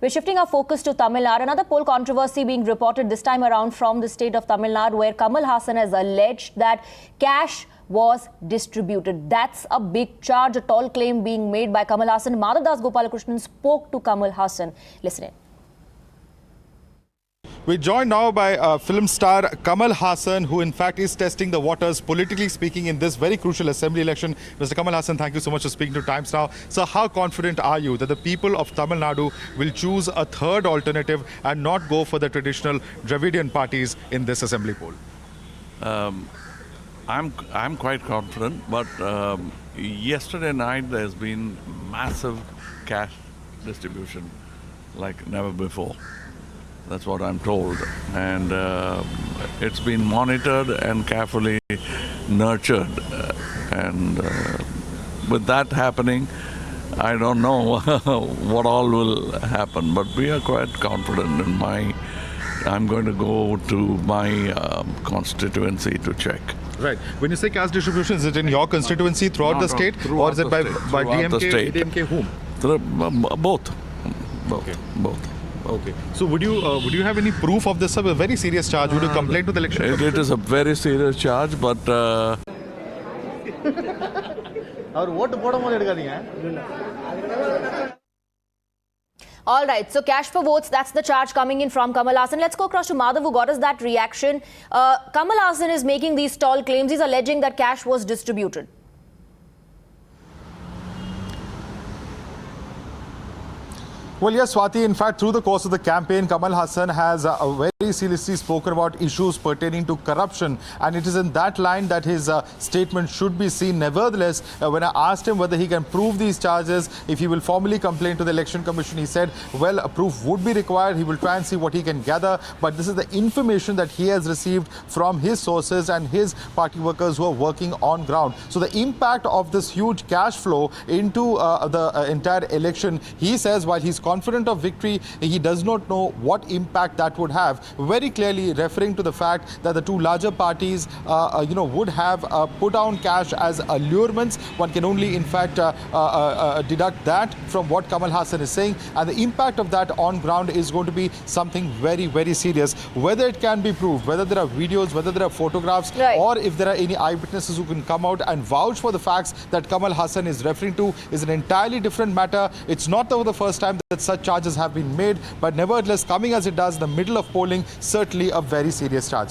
We're shifting our focus to Tamil Nadu. Another poll controversy being reported this time around from the state of Tamil Nadu, where Kamal Haasan has alleged that cash was distributed. That's a big charge, a tall claim being made by Kamal Haasan. Mahavdas Gopalkrishnan spoke to Kamal Haasan. Listen in. We're joined now by film star Kamal Haasan, who in fact is testing the waters, politically speaking, in this very crucial assembly election. Mr. Kamal Haasan, thank you so much for speaking to Times Now. So how confident are you that the people of Tamil Nadu will choose a third alternative and not go for the traditional Dravidian parties in this assembly poll? I'm quite confident, but yesterday night there's been massive cash distribution like never before. That's what I'm told, and it's been monitored and carefully nurtured, and with that happening, I don't know what all will happen, but we are quite confident in I'm going to go to my constituency to check. Right. When you say cash distribution, is it in your constituency throughout the state, or is it by DMK, AIADMK, whom? Both. Okay. Both. Okay. So would you have any proof of this? A very serious charge. Would you complain to the election commission? It is a very serious charge, but. All right, so cash for votes, that's the charge coming in from Kamal Haasan. Let's go across to Madhav, who got us that reaction. Kamal Haasan is making these tall claims. He's alleging that cash was distributed. Well, yes, Swati, in fact, through the course of the campaign, Kamal Haasan has very seriously spoken about issues pertaining to corruption. And it is in that line that his statement should be seen. Nevertheless, when I asked him whether he can prove these charges, if he will formally complain to the Election Commission, he said, well, a proof would be required. He will try and see what he can gather. But this is the information that he has received from his sources and his party workers who are working on ground. So the impact of this huge cash flow into the entire election, he says, while he's confident of victory, he does not know what impact that would have. Very clearly referring to the fact that the two larger parties, would have put down cash as allurements. One can only, in fact, deduct that from what Kamal Haasan is saying, and the impact of that on ground is going to be something very, very serious. Whether it can be proved, whether there are videos, whether there are photographs, right, or if there are any eyewitnesses who can come out and vouch for the facts that Kamal Haasan is referring to, is an entirely different matter. It's not the first time that such charges have been made, but nevertheless, coming as it does in the middle of polling, certainly a very serious charge.